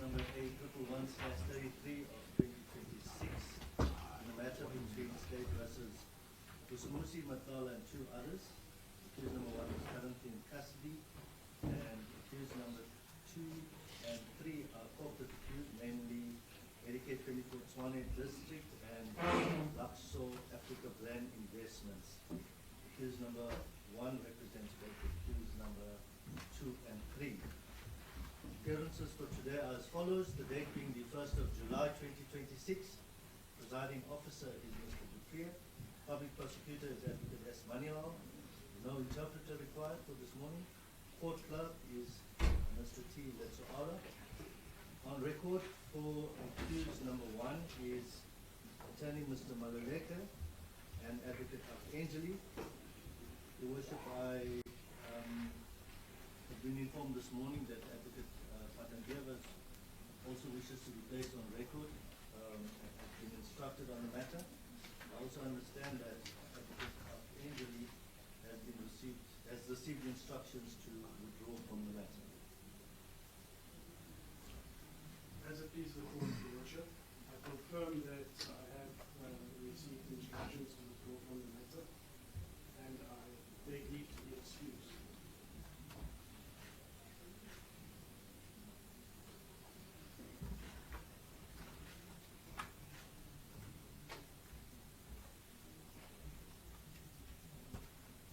number A111/33 of 2026 in the matter between State versus Vusimuzi, Matlala and two others. Accused number 1 is currently in custody, and accused number 2 and 3 are corporate accused, namely Medicare 24 Tshwane District and Luxor Africa Brand Investments. Accused number 1 represents both accused number 2 and 3. Appearances for today are as follows. The date being the 1st of July 2026. Presiding officer is Mr. Plea. Public prosecutor is Advocate S. Matlala. No interpreter required for this morning. Court clerk is Mr. T. Letsoala. On record for accused number 1 is attorney Mr. Matlala and Advocate Angeli. Your Worship, I have been informed this morning that Advocate also wishes to be placed on record, and has been instructed on the matter. I also understand that Advocate Angeli has received instructions to withdraw from the matter. As it pleases the court, Your Worship, I confirm that I have received instructions to withdraw from the matter, and I beg leave to be excused.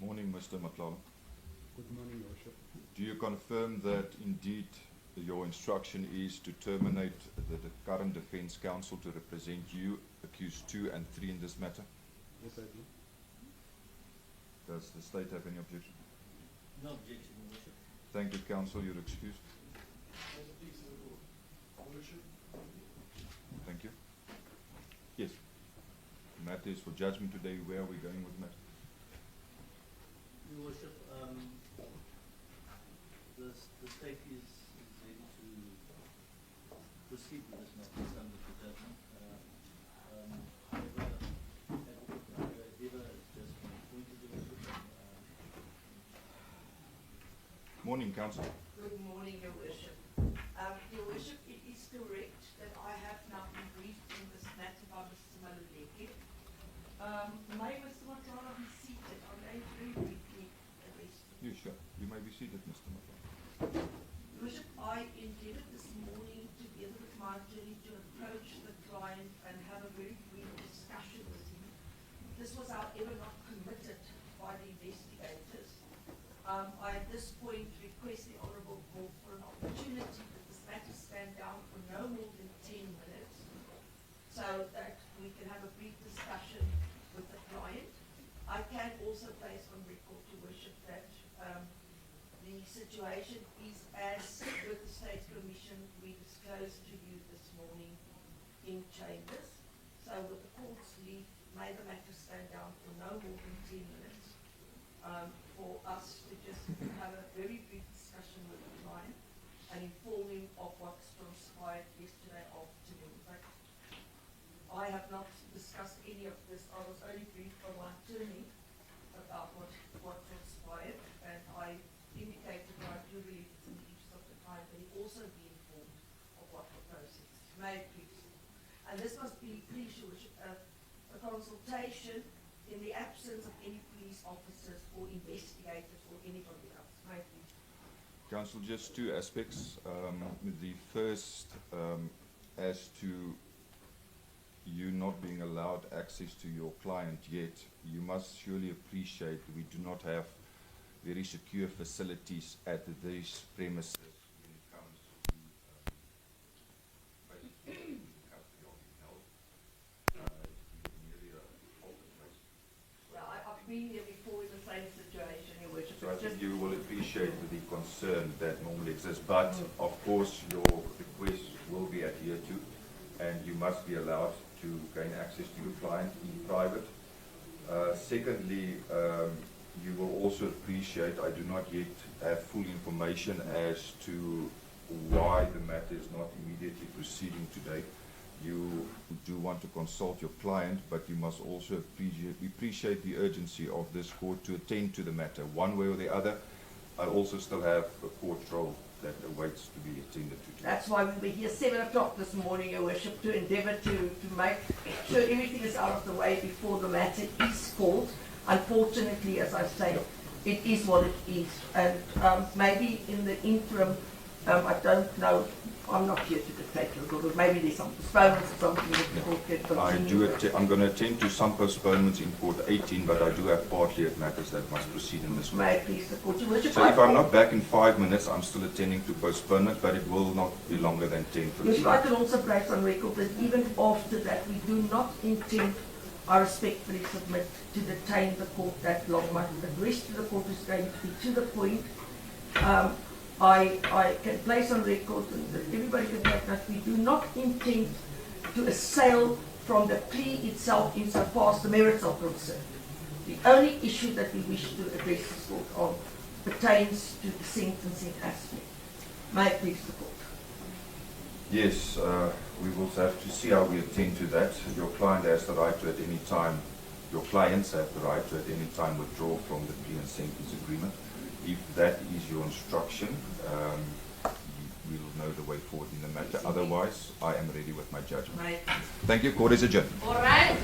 Morning, Mr. Matlala. Good morning, Your Worship. Do you confirm that indeed your instruction is to terminate the current defense counsel to represent you, accused 2 and 3 in this matter? Yes, I do. Does the state have any objection? No objection, Your Worship. Thank you, counsel. You're excused. As it pleases the court, Your Worship. Thank you. Yes. The matter is for judgment today. Where are we going with the matter? Your Worship, the state is ready to proceed with this matter subject to judgment. However, Advocate Eva has just been appointed, Your Worship. Morning, counsel. Good morning, Your Worship. Your Worship, it is correct that I have now been briefed in this matter by Mr. Matlala. May Mr. Matlala be seated? I'm going to very briefly address you. You sure? You may be seated, Mr. Matlala. Your Worship, I endeavored this morning together with my attorney to approach the client and have a very brief discussion with him. This was, however, not permitted by the investigators. I at this point request the Honourable Court for an opportunity that this matter stand down for no more than 10 minutes so that we can have a brief discussion with the client. I can also place on record, Your Worship, that the situation is as with the State Commission we disclosed to you this morning in chambers. So with the court's leave, may the matter stand down for no more than 10 minutes for us to just have a very brief discussion with the client and inform him of what's transpired yesterday afternoon. But I have not discussed any of this. I was only briefed by my attorney about what transpired, and I indicated that I do believe it's in the interest of the client that he also be informed of what the process is. May it please. And this must be, please, Your Worship, a consultation in the absence of any police officers or investigators or anybody else. May it please. Counsel, just two aspects. The first, as to you not being allowed access to your client yet, you must surely appreciate we do not have very secure facilities at these premises when it comes to basically custody of your health. It's nearly a halted place. Yeah, I've been here before in the same situation, Your Worship. So I It's think just- you will appreciate the concern that normally exists, but of course your request will be adhered to, and you must be allowed to gain access to your client in private. Secondly, you will also appreciate I do not yet have full information as to why the matter is not immediately proceeding today. You do want to consult your client, but you must also appreciate the urgency of this court to attend to the matter one way or the other. I also still have a court role that awaits to be attended to. That's why we were here 7 o'clock this morning, Your Worship, to endeavour to make sure everything is out of the way before the matter is called. Unfortunately, as I say, it is what it is. And maybe in the interim, I don't know, I'm not here to dictate the rules, maybe there's some postponements or something that the court can continue. I'm going to attend to some postponements in Court 18, but I do have partly at matters that must proceed in this way. May I please the court? Your Worship, So if I'm not back in 5 minutes, I'm still attending to postponements, but it will not be longer than 10, Yes, 15. I can also place on record that even after that, we do not intend, I respectfully submit, to detain the court that long. My address to the court is going to be to the point. I can place on record that everybody can take that we do not intend to assail from the plea itself insofar as the merits are concerned. The only issue that we wish to address this court on pertains to the sentencing aspect. May it please the court. Yes, we will have to see how we attend to that. Your client has the right to at any time, your clients have the right to at any time withdraw from the plea and sentence agreement. If that is your instruction, we will know the way forward in the matter. Otherwise, I am ready with my judgment. May it please. Thank you. Court is adjourned. All right.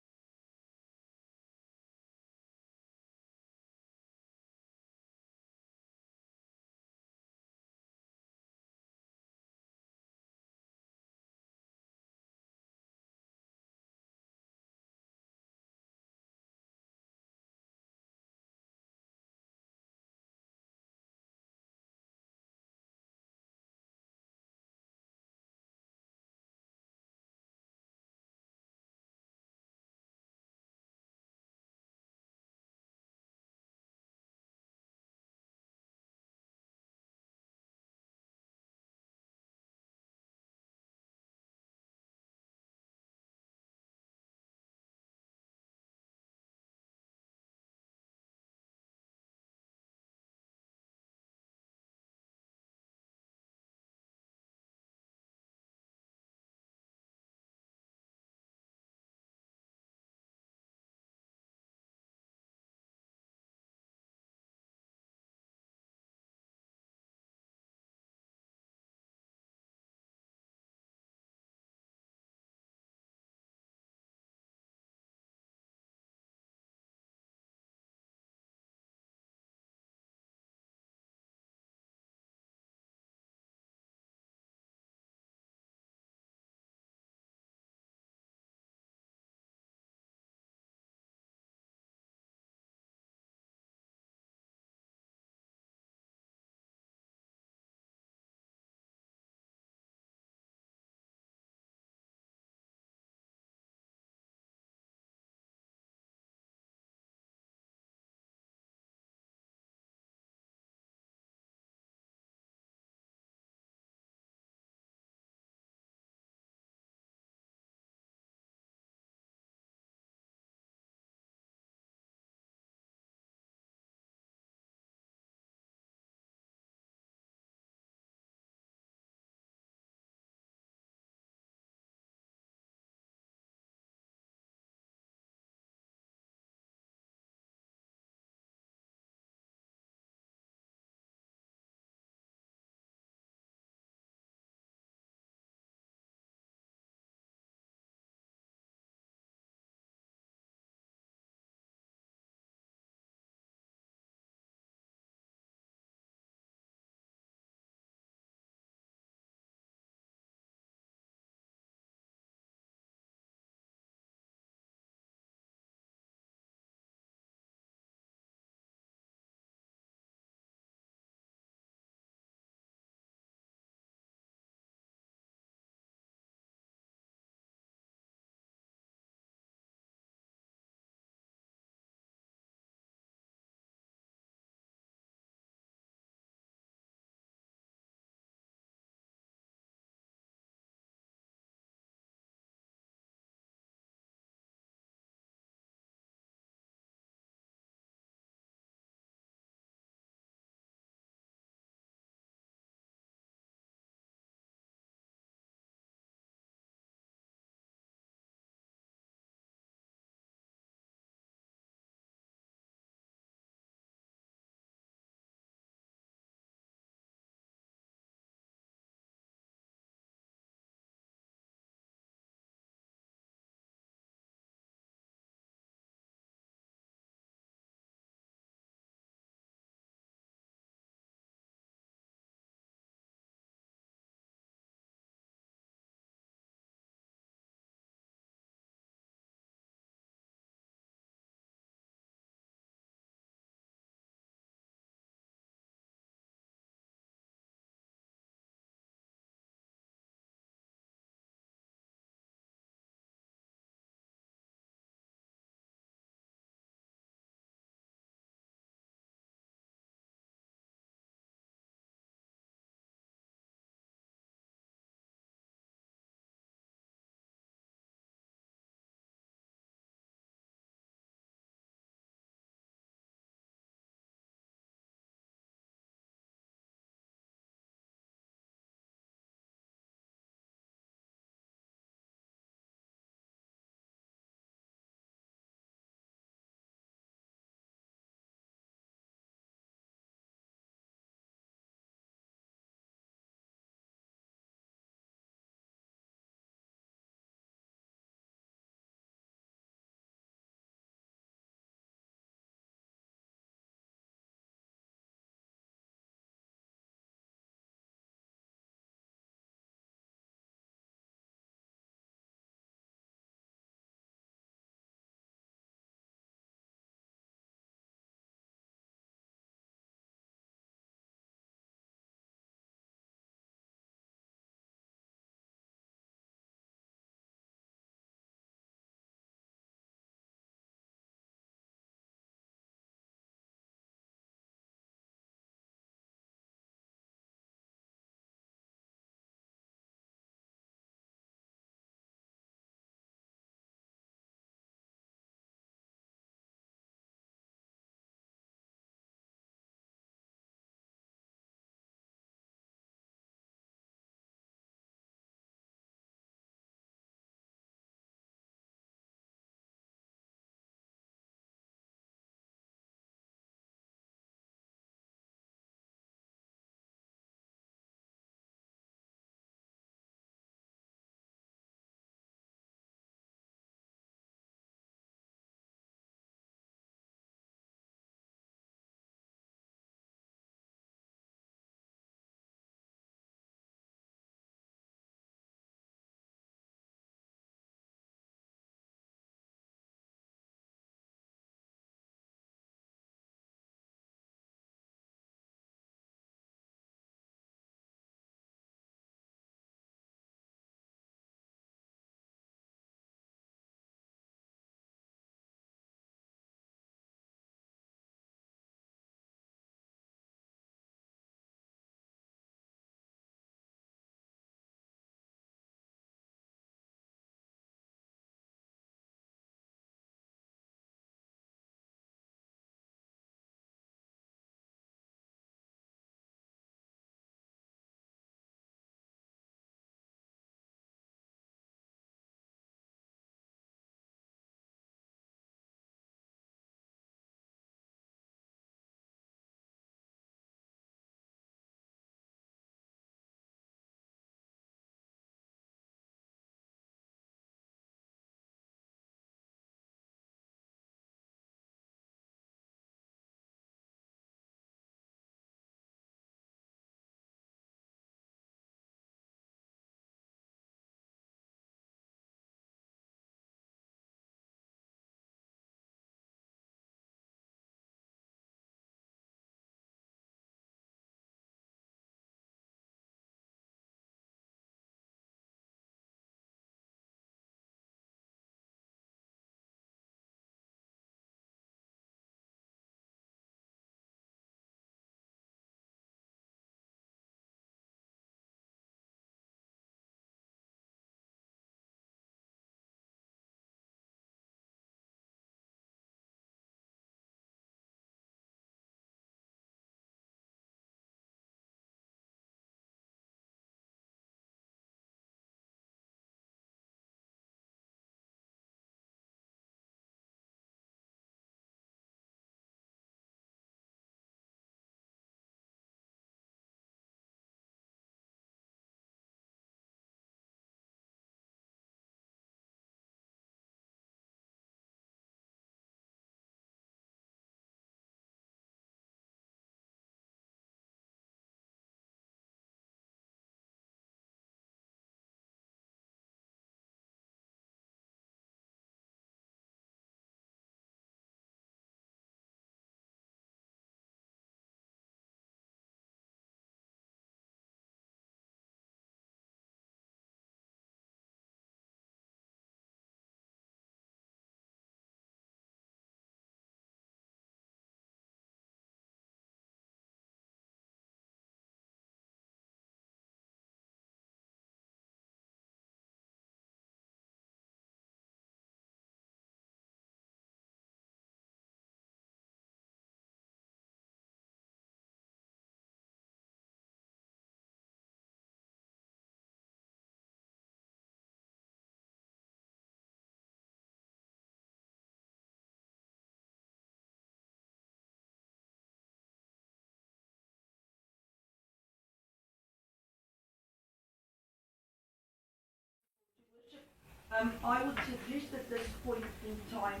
I would suggest at this point in time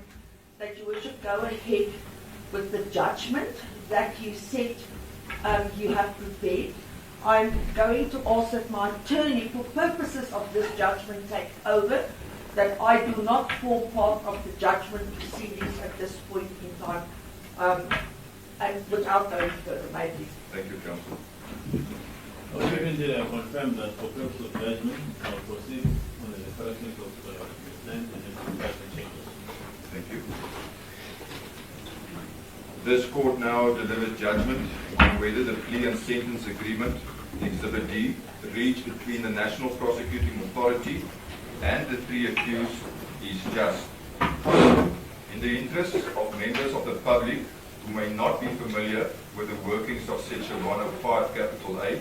that Your Worship go ahead with the judgment that you said you have prepared. I'm going to ask that my attorney, for purposes of this judgment, take over, that I do not form part of the judgment proceedings at this point in time, and without going further, maybe. Thank you, Counsel. Secondly, I confirm that for purpose of judgment, I will proceed on the corrections of the land and the changes. Thank you. This court now delivers judgment on whether the plea and sentence agreement, Exhibit D, reached between the National Prosecuting Authority and the three accused is just. In the interests of members of the public who may not be familiar with the workings of Section 105 capital A,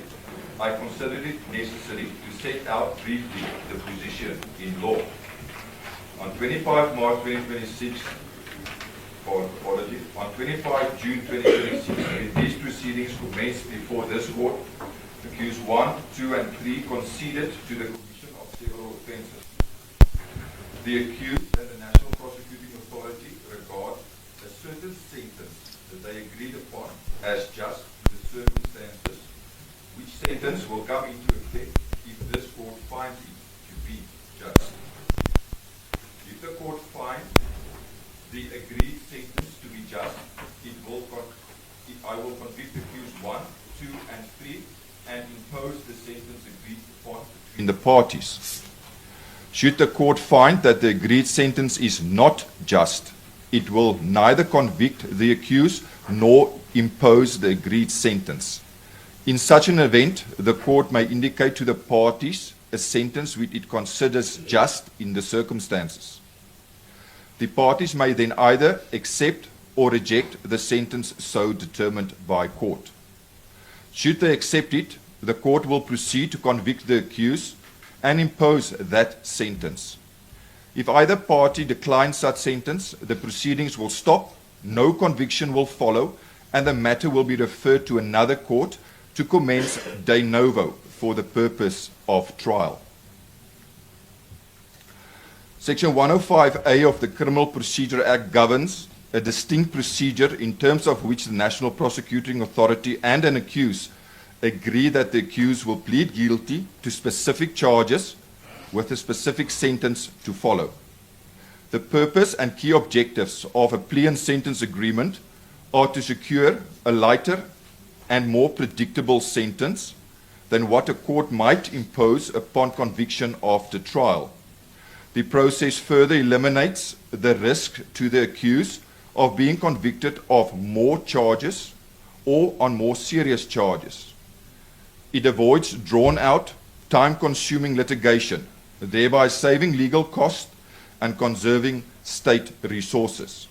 I consider it necessary to set out briefly the position in law. On 25 March 2026, on 25 June 2026, these proceedings commenced before this court. Accused 1, 2, and 3 conceded to the commission of several offences. The accused and the National Prosecuting Authority regard a certain sentence that they agreed upon as just in the circumstances, which sentence will come into effect if this court finds it to be just. If the court finds the agreed sentence to be just, I will convict accused 1, 2, and 3 and impose the sentence agreed upon between the parties. Should the court find that the agreed sentence is not just, it will neither convict the accused nor impose the agreed sentence. In such an event, the court may indicate to the parties a sentence which it considers just in the circumstances. The parties may then either accept or reject the sentence so determined by court. Should they accept it, the court will proceed to convict the accused and impose that sentence. If either party declines such sentence, the proceedings will stop, no conviction will follow, and the matter will be referred to another court to commence de novo for the purpose of trial. Section 105A of the Criminal Procedure Act governs a distinct procedure in terms of which the National Prosecuting Authority and an accused agree that the accused will plead guilty to specific charges with a specific sentence to follow. The purpose and key objectives of a plea and sentence agreement are to secure a lighter and more predictable sentence than what a court might impose upon conviction after trial. The process further eliminates the risk to the accused of being convicted of more charges or on more serious charges. It avoids drawn-out, time-consuming litigation, thereby saving legal costs and conserving state resources.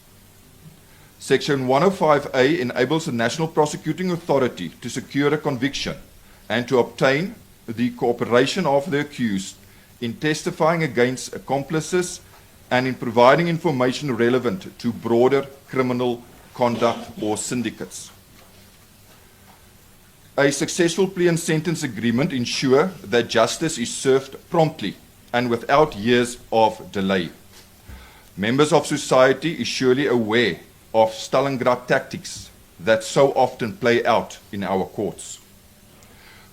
Section 105A enables the National Prosecuting Authority to secure a conviction and to obtain the cooperation of the accused in testifying against accomplices and in providing information relevant to broader criminal conduct or syndicates. A successful plea and sentence agreement ensures that justice is served promptly and without years of delay. Members of society is surely aware of Stalingrad tactics that so often play out in our courts.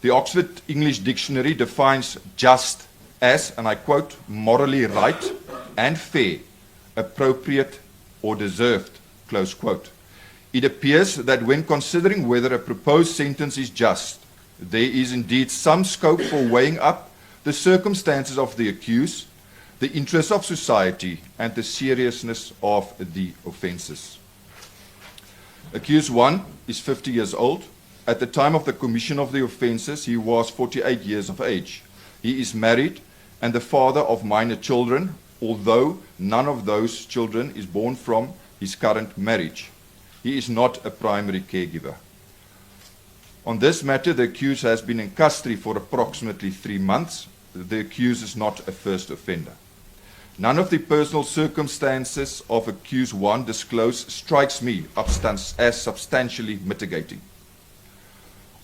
The Oxford English Dictionary defines just as, and I quote, morally right and fair, appropriate or deserved, close quote. It appears that when considering whether a proposed sentence is just, there is indeed some scope for weighing up the circumstances of the accused, the interests of society, and the seriousness of the offences. Accused 1 is 50 years old. At the time of the commission of the offences, he was 48 years of age. He is married and the father of minor children, although none of those children is born from his current marriage. He is not a primary caregiver. On this matter, the accused has been in custody for approximately 3 months. The accused is not a first offender. None of the personal circumstances of accused 1 disclosed strikes me as substantially mitigating.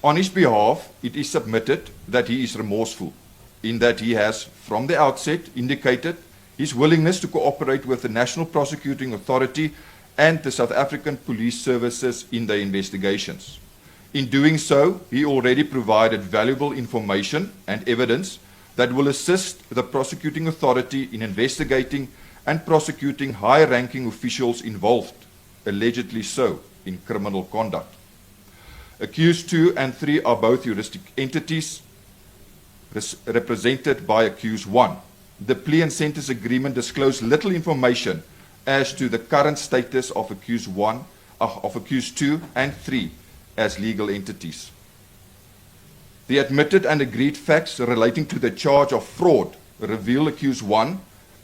On his behalf, it is submitted that he is remorseful, in that he has, from the outset, indicated his willingness to cooperate with the National Prosecuting Authority and the South African Police Services in their investigations. In doing so, he already provided valuable information and evidence that will assist the prosecuting authority in investigating and prosecuting high-ranking officials involved, allegedly so, in criminal conduct. Accused 2 and 3 are both juristic entities represented by Accused 1. The plea and sentence agreement disclosed little information as to the current status of Accused 2 and 3 as legal entities. The admitted and agreed facts relating to the charge of fraud reveal Accused 1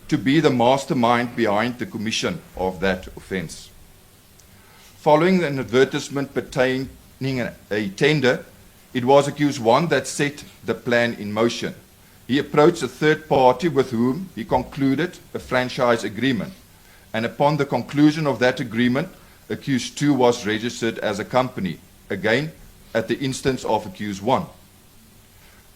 to be the mastermind behind the commission of that offence. Following an advertisement pertaining a tender, it was Accused 1 that set the plan in motion. He approached a third party with whom he concluded a franchise agreement, and upon the conclusion of that agreement, Accused 2 was registered as a company, again at the instance of Accused 1.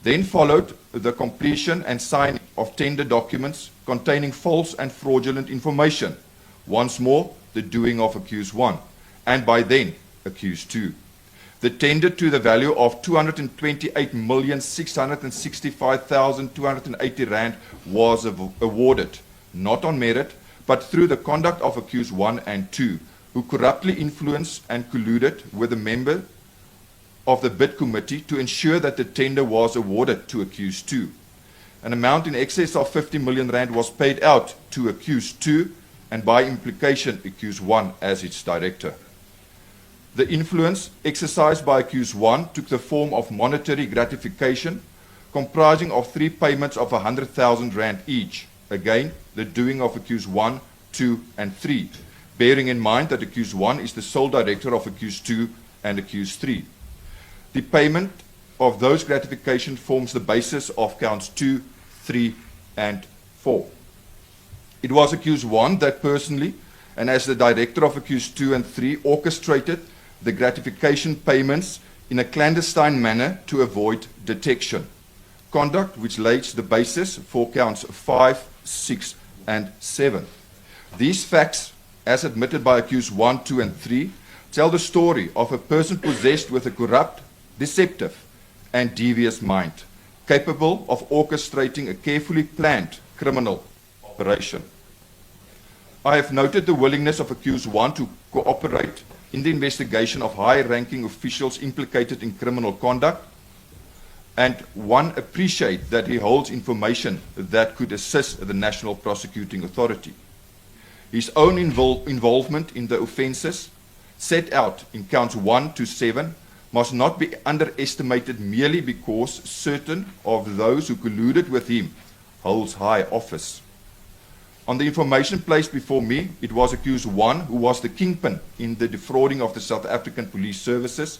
Then followed the completion and signing of tender documents containing false and fraudulent information, once more the doing of Accused 1, and by then Accused 2. The tender to the value of 228,665,280 rand was awarded, not on merit, but through the conduct of Accused 1 and 2, who corruptly influenced and colluded with a member of the bid committee to ensure that the tender was awarded to Accused 2. An amount in excess of 50 million rand was paid out to Accused 2 and by implication Accused 1 as its director. The influence exercised by Accused 1 took the form of monetary gratification comprising of 3 payments of 100,000 rand each, again the doing of Accused 1, 2 and 3, bearing in mind that Accused 1 is the sole director of Accused 2 and Accused 3. The payment of those gratifications forms the basis of counts 2, 3 and 4. It was Accused 1 that personally and as the director of Accused 2 and 3 orchestrated the gratification payments in a clandestine manner to avoid detection, conduct which lays the basis for counts 5, 6 and 7. These facts, as admitted by Accused 1, 2 and 3, tell the story of a person possessed with a corrupt, deceptive and devious mind, capable of orchestrating a carefully planned criminal operation. I have noted the willingness of Accused 1 to cooperate in the investigation of high-ranking officials implicated in criminal conduct, and one appreciates that he holds information that could assist the National Prosecuting Authority. His own involvement in the offences set out in counts 1 to 7 must not be underestimated merely because certain of those who colluded with him holds high office. On the information placed before me, it was Accused 1 who was the kingpin in the defrauding of the South African Police Services,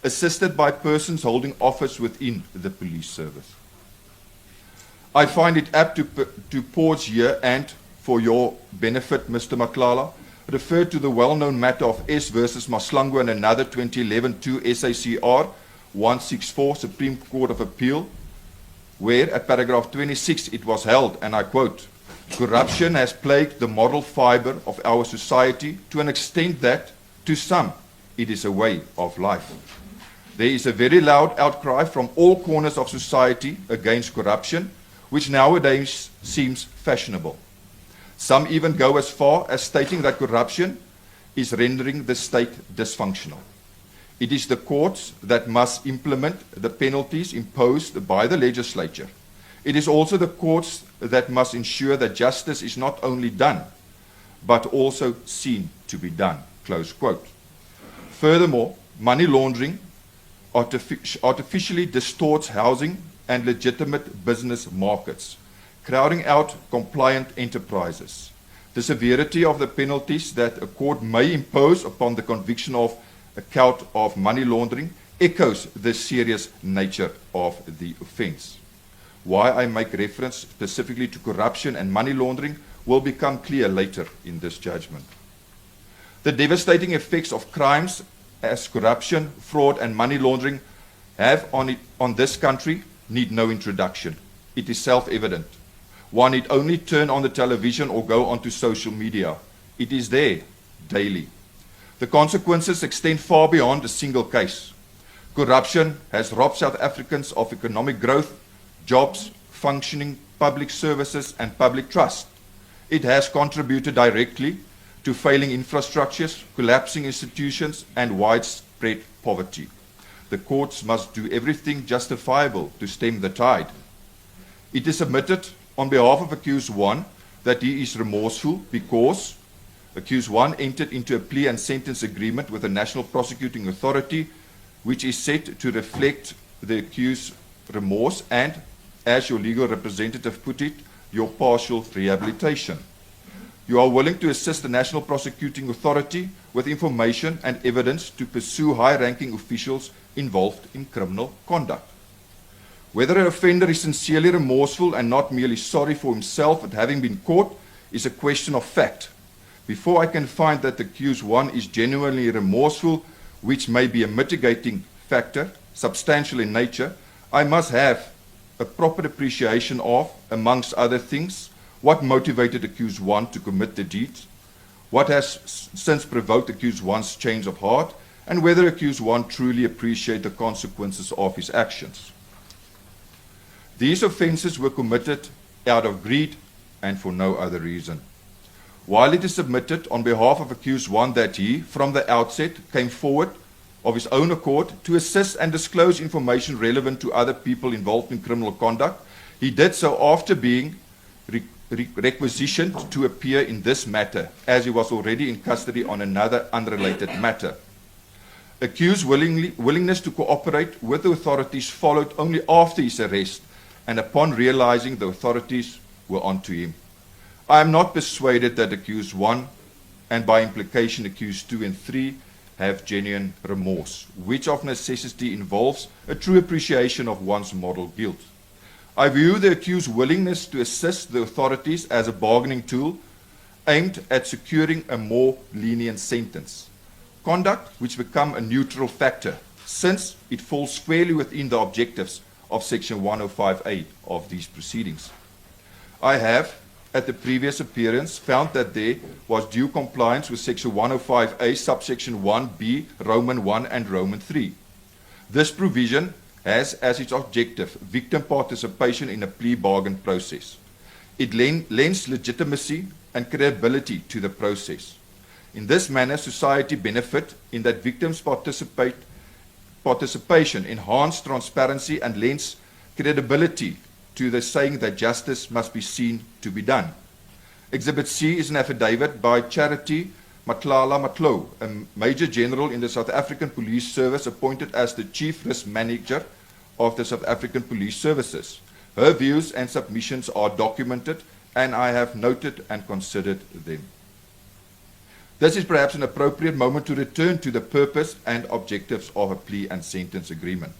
assisted by persons holding office within the police service. I find it apt to pause here and, for your benefit, Mr. Matlala, refer to the well-known matter of S versus Maslango and another 2011 2 SACR 164 Supreme Court of Appeal, where at paragraph 26 it was held, and I quote, "Corruption has plagued the moral fiber of our society to an extent that, to some, it is a way of life. There is a very loud outcry from all corners of society against corruption, which nowadays seems fashionable. Some even go as far as stating that corruption is rendering the state dysfunctional. It is the courts that must implement the penalties imposed by the legislature. It is also the courts that must ensure that justice is not only done, but also seen to be done." Close quote. Furthermore, money laundering artificially distorts housing and legitimate business markets, crowding out compliant enterprises. The severity of the penalties that a court may impose upon the conviction of a count of money laundering echoes the serious nature of the offence. Why I make reference specifically to corruption and money laundering will become clear later in this judgment. The devastating effects of crimes as corruption, fraud and money laundering have on this country need no introduction. It is self-evident. One need only turn on the television or go onto social media. It is there daily. The consequences extend far beyond a single case. Corruption has robbed South Africans of economic growth, jobs, functioning public services, and public trust. It has contributed directly to failing infrastructures, collapsing institutions, and widespread poverty. The courts must do everything justifiable to stem the tide. It is submitted on behalf of accused 1 that he is remorseful because accused 1 entered into a plea and sentence agreement with the National Prosecuting Authority, which is set to reflect the accused's remorse and, as your legal representative put it, your partial rehabilitation. You are willing to assist the National Prosecuting Authority with information and evidence to pursue high-ranking officials involved in criminal conduct. Whether an offender is sincerely remorseful and not merely sorry for himself at having been caught is a question of fact. Before I can find that the accused 1 is genuinely remorseful, which may be a mitigating factor, substantial in nature, I must have a proper appreciation of, amongst other things, what motivated accused 1 to commit the deeds, what has since provoked accused 1's change of heart, and whether accused 1 truly appreciates the consequences of his actions. These offences were committed out of greed and for no other reason. While it is submitted on behalf of accused 1 that he, from the outset, came forward of his own accord to assist and disclose information relevant to other people involved in criminal conduct, he did so after being requisitioned to appear in this matter, as he was already in custody on another unrelated matter. Accused willingness to cooperate with the authorities followed only after his arrest and upon realizing the authorities were onto him. I am not persuaded that accused 1 and by implication accused 2 and 3 have genuine remorse, which of necessity involves a true appreciation of one's moral guilt. I view the accused's willingness to assist the authorities as a bargaining tool aimed at securing a more lenient sentence. Conduct which become a neutral factor, since it falls squarely within the objectives of Section 105A of these proceedings. I have, at the previous appearance, found that there was due compliance with Section 105A, subsection 1B, Roman 1 and Roman 3. This provision has as its objective victim participation in a plea bargain process. It lends legitimacy and credibility to the process. In this manner, society benefit in that victims' participation enhance transparency and lends credibility to the saying that justice must be seen to be done. Exhibit C is an affidavit by Charity Matlala, a Major General in the South African Police Service appointed as the Chief Risk Manager of the South African Police Services. Her views and submissions are documented and I have noted and considered them. This is perhaps an appropriate moment to return to the purpose and objectives of a plea and sentence agreement.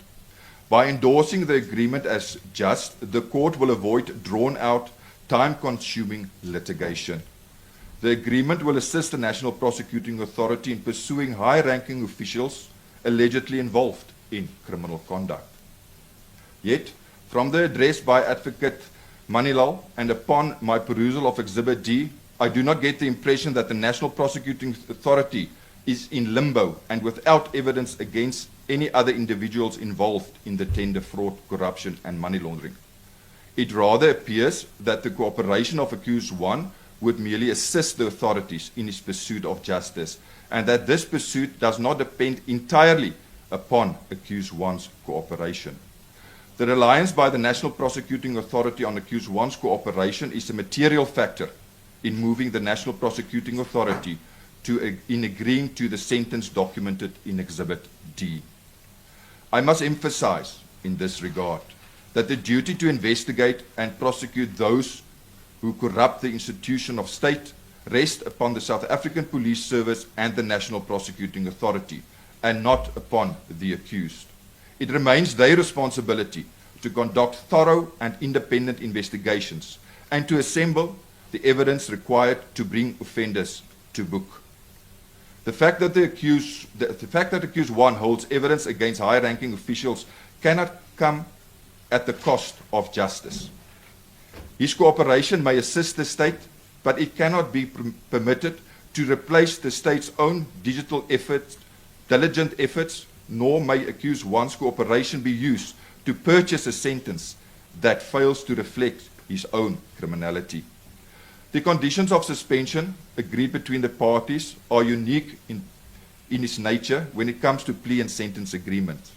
By endorsing the agreement as just, the court will avoid drawn-out, time-consuming litigation. The agreement will assist the National Prosecuting Authority in pursuing high-ranking officials allegedly involved in criminal conduct. Yet, from the address by Advocate Matlala and upon my perusal of Exhibit D, I do not get the impression that the National Prosecuting Authority is in limbo and without evidence against any other individuals involved in the tender fraud, corruption, and money laundering. It rather appears that the cooperation of accused 1 would merely assist the authorities in its pursuit of justice, and that this pursuit does not depend entirely upon accused 1's cooperation. The reliance by the National Prosecuting Authority on accused 1's cooperation is a material factor in moving the National Prosecuting Authority in agreeing to the sentence documented in Exhibit D. I must emphasize in this regard that the duty to investigate and prosecute those who corrupt the institution of state rests upon the South African Police Service and the National Prosecuting Authority, and not upon the accused. It remains their responsibility to conduct thorough and independent investigations and to assemble the evidence required to bring offenders to book. The fact that accused 1 holds evidence against high-ranking officials cannot come at the cost of justice. His cooperation may assist the state, but it cannot be permitted to replace the state's own diligent efforts, nor may accused one's cooperation be used to purchase a sentence that fails to reflect his own criminality. The conditions of suspension agreed between the parties are unique in its nature when it comes to plea and sentence agreements.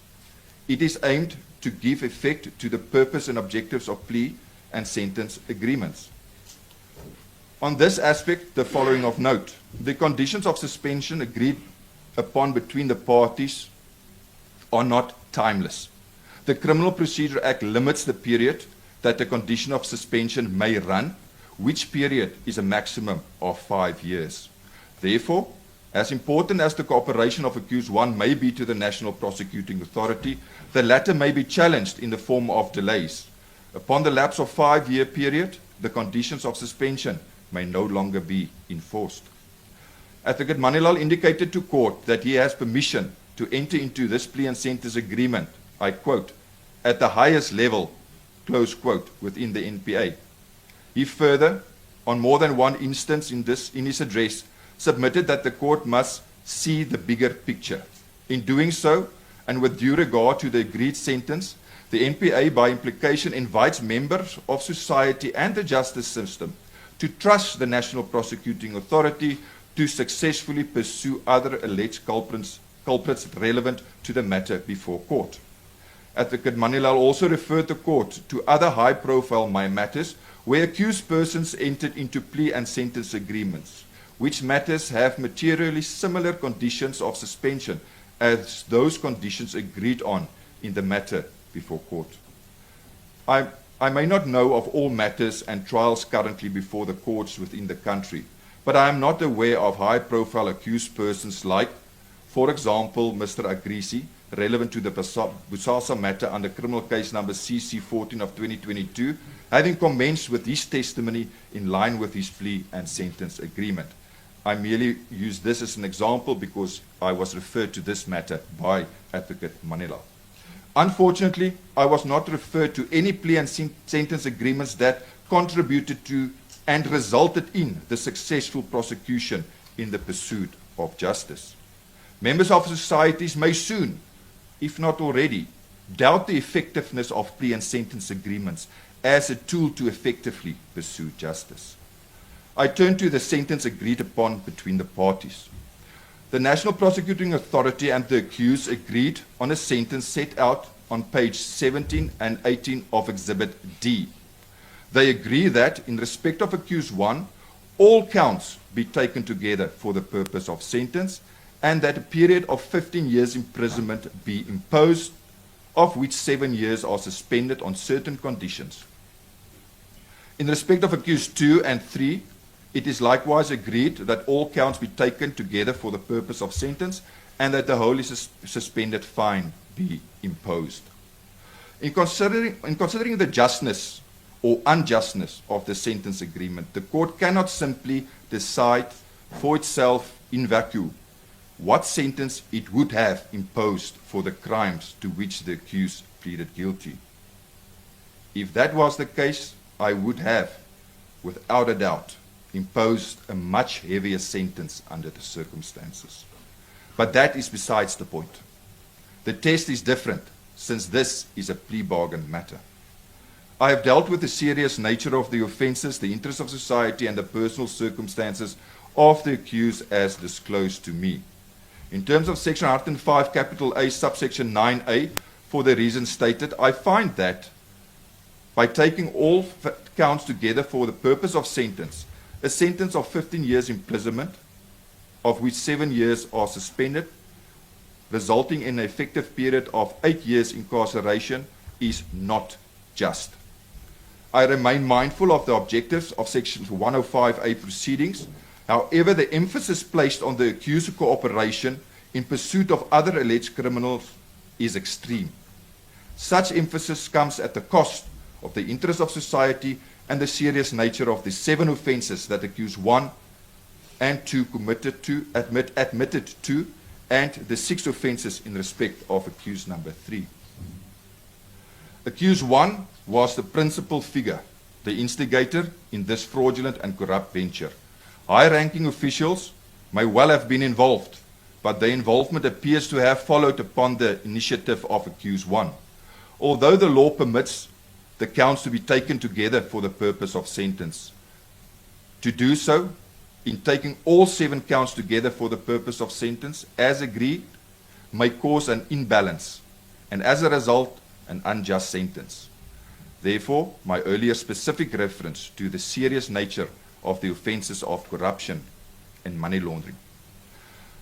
It is aimed to give effect to the purpose and objectives of plea and sentence agreements. On this aspect, the following of note. The conditions of suspension agreed upon between the parties are not timeless. The Criminal Procedure Act limits the period that the condition of suspension may run, which period is a maximum of 5 years. Therefore, as important as the cooperation of accused one may be to the National Prosecuting Authority, the latter may be challenged in the form of delays. Upon the lapse of 5-year period, the conditions of suspension may no longer be enforced. Advocate Matlala indicated to court that he has permission to enter into this plea and sentence agreement, I quote, at the highest level, close quote, within the NPA. He further, on more than one instance in his address, submitted that the court must see the bigger picture. In doing so, and with due regard to the agreed sentence, the NPA by implication invites members of society and the justice system to trust the National Prosecuting Authority to successfully pursue other alleged culprits relevant to the matter before court. Advocate Matlala also referred the court to other high-profile matters where accused persons entered into plea and sentence agreements, which matters have materially similar conditions of suspension as those conditions agreed on in the matter before court. I may not know of all matters and trials currently before the courts within the country, but I am not aware of high-profile accused persons like, for example, Mr. Agrisi, relevant to the Busasa matter under criminal case number CC14 of 2022, having commenced with his testimony in line with his plea and sentence agreement. I merely use this as an example because I was referred to this matter by Advocate Matlala. Unfortunately, I was not referred to any plea and sentence agreements that contributed to and resulted in the successful prosecution in the pursuit of justice. Members of societies may soon, if not already, doubt the effectiveness of plea and sentence agreements as a tool to effectively pursue justice. I turn to the sentence agreed upon between the parties. The National Prosecuting Authority and the accused agreed on a sentence set out on page 17 and 18 of Exhibit D. They agree that, in respect of accused 1, all counts be taken together for the purpose of sentence, and that a period of 15 years imprisonment be imposed, of which 7 years are suspended on certain conditions. In respect of accused 2 and 3, it is likewise agreed that all counts be taken together for the purpose of sentence and that the wholly suspended fine be imposed. In considering the justness or unjustness of the sentence agreement, the court cannot simply decide for itself in vacuum what sentence it would have imposed for the crimes to which the accused pleaded guilty. If that was the case, I would have, without a doubt, imposed a much heavier sentence under the circumstances. But that is besides the point. The test is different, since this is a plea bargain matter. I have dealt with the serious nature of the offences, the interests of society, and the personal circumstances of the accused as disclosed to me. In terms of Section 105, capital A, subsection 9A, for the reasons stated, I find that by taking all counts together for the purpose of sentence, a sentence of 15 years imprisonment, of which 7 years are suspended, resulting in an effective period of 8 years incarceration, is not just. I remain mindful of the objectives of Section 105A proceedings. However, the emphasis placed on the accused's cooperation in pursuit of other alleged criminals is extreme. Such emphasis comes at the cost of the interests of society and the serious nature of the 7 offences that accused 1 and 2 admitted to, and the 6 offences in respect of accused number 3. Accused 1 was the principal figure, the the instigator in this fraudulent and corrupt venture. High-ranking officials may well have been involved, but their involvement appears to have followed upon the initiative of accused one. Although the law permits the counts to be taken together for the purpose of sentence, to do so, in taking all 7 counts together for the purpose of sentence, as agreed, may cause an imbalance, and as a result, an unjust sentence. Therefore, my earlier specific reference to the serious nature of the offences of corruption and money laundering.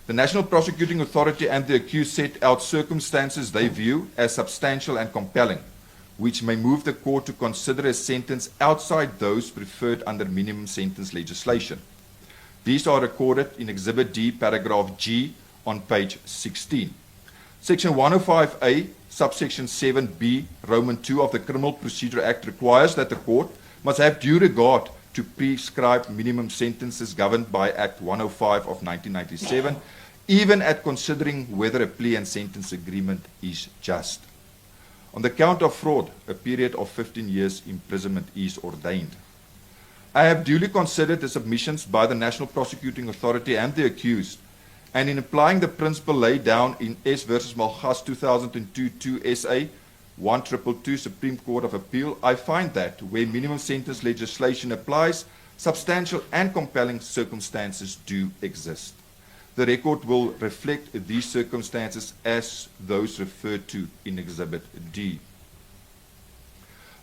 The National Prosecuting Authority and the accused set out circumstances they view as substantial and compelling, which may move the court to consider a sentence outside those preferred under minimum sentence legislation. These are recorded in Exhibit D, paragraph G, on page 16. Section 105A, subsection 7B, Roman 2 of the Criminal Procedure Act requires that the court must have due regard to prescribed minimum sentences governed by Act 105 of 1997, even at considering whether a plea and sentence agreement is just. On the count of fraud, a period of 15 years imprisonment is ordained. I have duly considered the submissions by the National Prosecuting Authority and the accused, and in applying the principle laid down in S versus Malgas 2002 2 SA 1222 Supreme Court of Appeal, I find that where minimum sentence legislation applies, substantial and compelling circumstances do exist. The record will reflect these circumstances as those referred to in Exhibit D.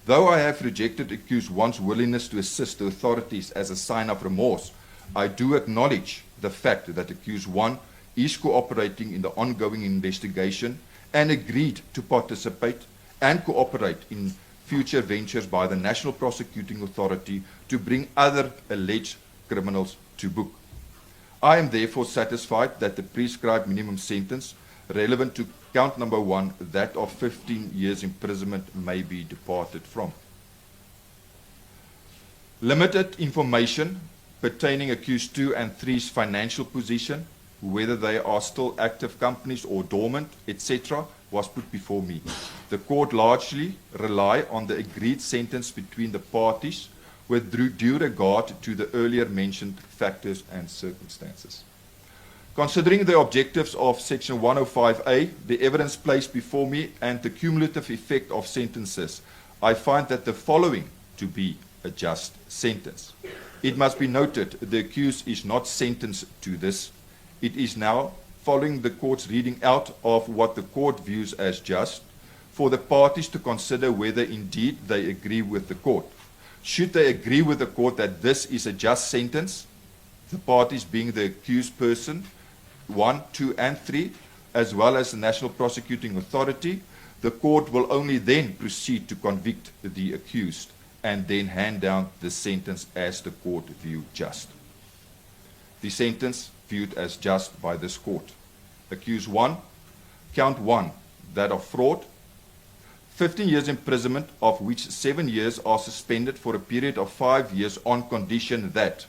Though I have rejected accused one's willingness to assist the authorities as a sign of remorse, I do acknowledge the fact that accused one is cooperating in the ongoing investigation and agreed to participate and cooperate in future ventures by the National Prosecuting Authority to bring other alleged criminals to book. I am therefore satisfied that the prescribed minimum sentence relevant to count number 1, that of 15 years imprisonment, may be departed from. Limited information pertaining accused 2 and 3's financial position, whether they are still active companies or dormant, etc., was put before me. The court largely relied on the agreed sentence between the parties with due regard to the earlier mentioned factors and circumstances. Considering the objectives of Section 105A, the evidence placed before me, and the cumulative effect of sentences, I find that the following to be a just sentence. It must be noted the accused is not sentenced to this. It is now, following the court's reading out of what the court views as just, for the parties to consider whether indeed they agree with the court. Should they agree with the court that this is a just sentence, the parties being the accused person, 1, 2, and 3, as well as the National Prosecuting Authority, the court will only then proceed to convict the accused and then hand down the sentence as the court viewed just. The sentence viewed as just by this court. Accused 1, count 1, that of fraud, 15 years imprisonment, of which 7 years are suspended for a period of 5 years on condition that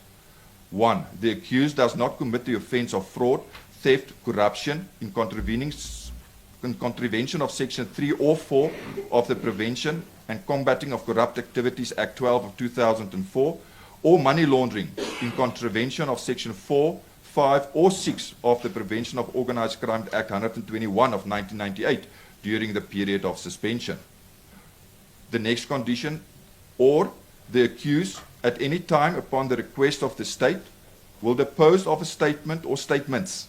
1. The accused does not commit the offence of fraud, theft, corruption in contravention of Section 3 or 4 of the Prevention and Combating of Corrupt Activities Act 12 of 2004, or money laundering in contravention of Section 4, 5, or 6 of the Prevention of Organised Crime Act 121 of 1998 during the period of suspension. The next condition, or the accused at any time upon the request of the state will depose of a statement or statements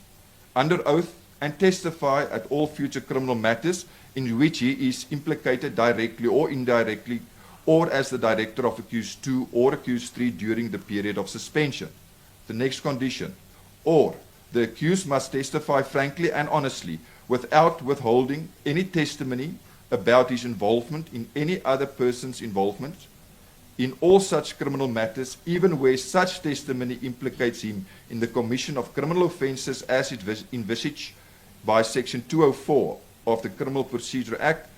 under oath and testify at all future criminal matters in which he is implicated directly or indirectly, or as the director of accused 2 or accused 3 during the period of suspension. The next condition, or the accused must testify frankly and honestly without withholding any testimony about his involvement in any other person's involvement in all such criminal matters, even where such testimony implicates him in the commission of criminal offences as envisaged by Section 204 of the Criminal Procedure Act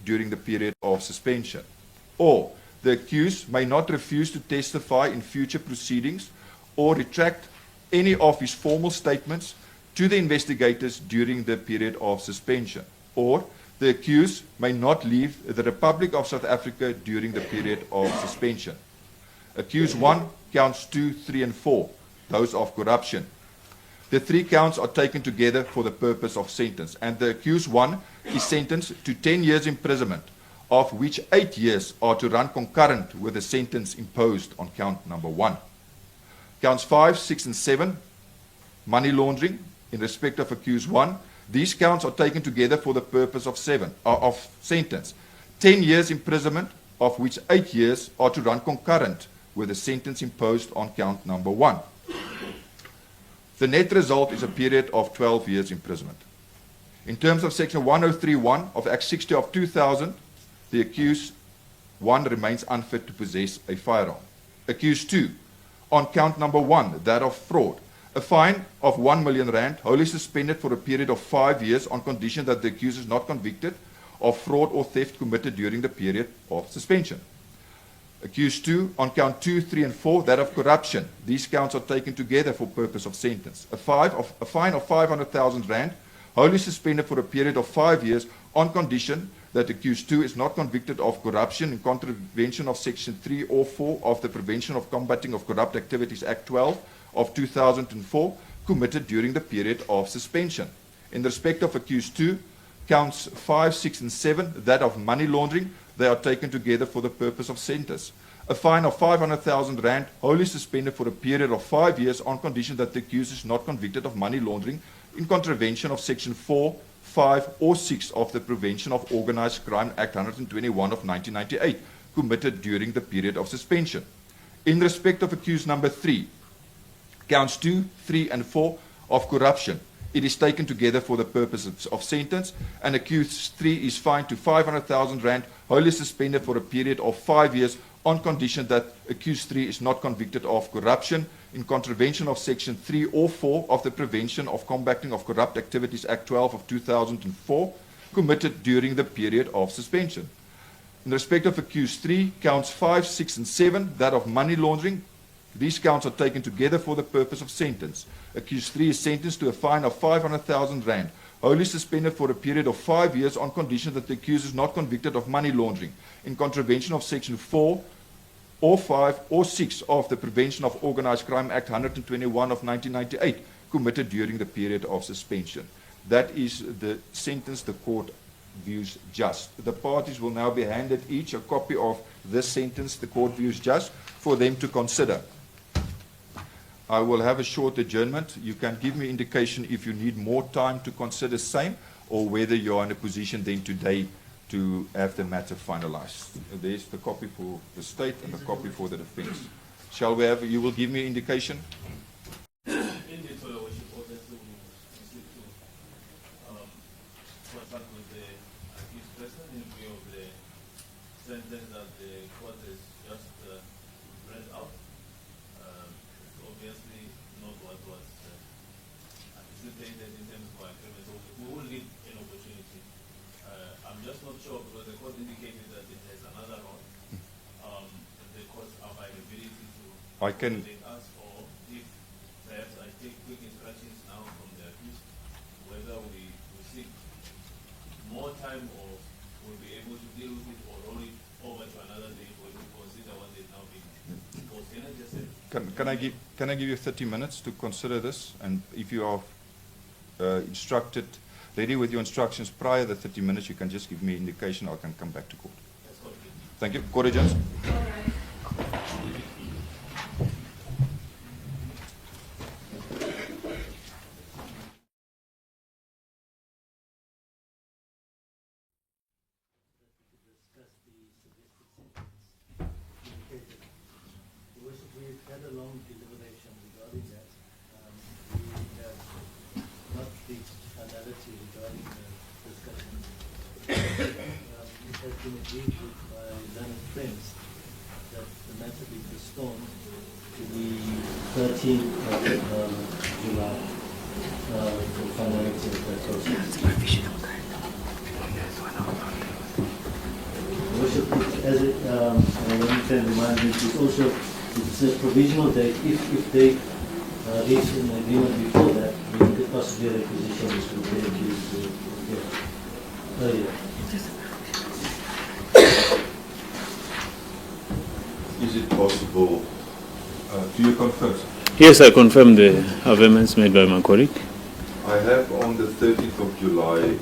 during the period of suspension. Or the accused may not refuse to testify in future proceedings or retract any of his formal statements to the investigators during the period of suspension. Or the accused may not leave the Republic of South Africa during the period of suspension. Accused 1, counts 2, 3, and 4, those of corruption. The 3 counts are taken together for the purpose of sentence, and the accused 1 is sentenced to 10 years imprisonment, of which 8 years are to run concurrent with the sentence imposed on count number 1. Counts 5, 6, and 7, money laundering, in respect of accused 1, these counts are taken together for the purpose of sentence. 10 years imprisonment, of which 8 years are to run concurrent with the sentence imposed on count number 1. The net result is a period of 12 years imprisonment. In terms of section 103(1) of Act 60 of 2000, the accused 1 remains unfit to possess a firearm. Accused 2, on count number 1, that of fraud, a fine of 1 million rand, wholly suspended for a period of 5 years on condition that the accused is not convicted of fraud or theft committed during the period of suspension. Accused 2, on count 2, 3, and 4, that of corruption. These counts are taken together for purpose of sentence. A fine of 500,000 rand, wholly suspended for a period of 5 years on condition that accused 2 is not convicted of corruption in contravention of section 3 or 4 of the Prevention of Combating of Corrupt Activities Act 12 of 2004, committed during the period of suspension. In respect of accused 2, counts 5, 6, and 7, that of money laundering, they are taken together for the purpose of sentence. A fine of 500,000 rand, wholly suspended for a period of 5 years on condition that the accused is not convicted of money laundering in contravention of section 4, 5, or 6 of the Prevention of Organized Crime Act 121 of 1998, committed during the period of suspension. In respect of accused number 3, counts 2, 3, and 4 of corruption, it is taken together for the purposes of sentence, and accused 3 is fined to 500,000 rand, wholly suspended for a period of 5 years on condition that accused 3 is not convicted of corruption in contravention of section 3 or 4 of the Prevention of Combating of Corrupt Activities Act 12 of 2004, committed during the period of suspension. In respect of accused 3, counts 5, 6, and 7, that of money laundering, these counts are taken together for the purpose of sentence. Accused 3 is sentenced to a fine of 500,000 rand, wholly suspended for a period of 5 years on condition that the accused is not convicted of money laundering in contravention of section 4 or 5 or 6 of the Prevention of Organized Crime Act 121 of 1998, committed during the period of suspension. That is the sentence the court views just. The parties will now be handed each a copy of this sentence the court views just for them to consider. I will have a short adjournment. You can give me indication if you need more time to consider same, or whether you are in a position then today to have the matter finalized. There's the copy for the state and the copy for the defense. Shall we have, you will give me indication? Indeed, for your worship, obviously we proceed to consult with the accused person in view of the sentence that the court has just read out. Obviously not what was anticipated in terms of agreement, so we will leave an opportunity. I'm just not sure because the court indicated that it has another role. The court's availability to accommodate us, or if perhaps I take quick instructions now from the accused, whether we seek more time or we'll be able to deal with it or roll it over to another day for you to consider what is now being proposed. Can I just say? Can I give you 30 minutes to consider this? And if you are instructed, ready with your instructions prior to the 30 minutes, you can just give me indication, or I can come back to court. Thank you. Court adjourns. We've had a long deliberation regarding that. We have not reached finality regarding the discussion. It has been agreed with my learned friends that the matter be postponed to the 13th of July for finality of that process. Worship, as it, my learned friend reminded me, it's also it's a provisional date. If they reach an agreement before that, we could possibly requisition this to the accused earlier. Is is it possible, do you confirm? Yes, I confirm the amendments made by my colleague. I have on the 13th of July a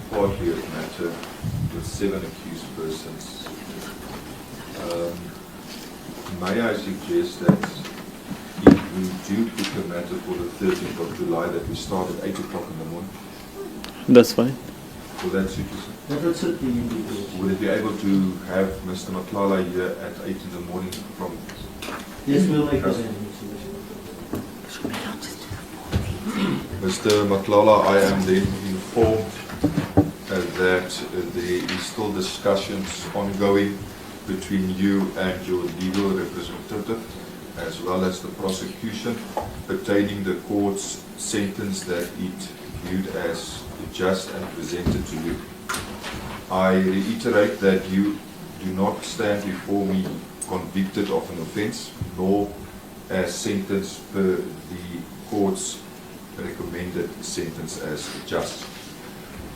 party matter with 7 accused persons. May I suggest that if we do put the matter for the 13th of July, that we start at 8 o'clock in the morning? That's fine. Will that suit you, sir? That would suit the individual. Would it be able to have Mr. Matlala here at 8 in the morning from... Yes, we'll make that. Mr. Matlala, I am then informed that there is still discussions ongoing between you and your legal representative, as well as the prosecution, pertaining the court's sentence that it viewed as just and presented to you. I reiterate that you do not stand before me convicted of an offence, nor as sentenced per the court's recommended sentence as just.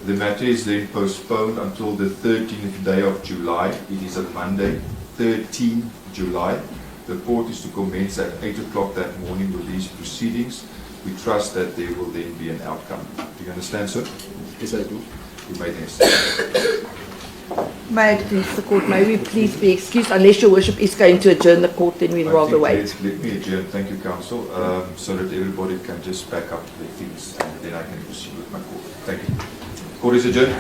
The matter is then postponed until the 13th day of July. It is a Monday, 13 July. The court is to commence at 8 o'clock that morning with these proceedings. We trust that there will then be an outcome. Do you understand, sir? Yes, I do. You may then start. May I please the court, may we please be excused unless your worship is going to adjourn the court, then we'd rather wait. Let me adjourn. Thank you, counsel, so that everybody can just back up their things and then I can proceed with my court. Thank you. Court is adjourned.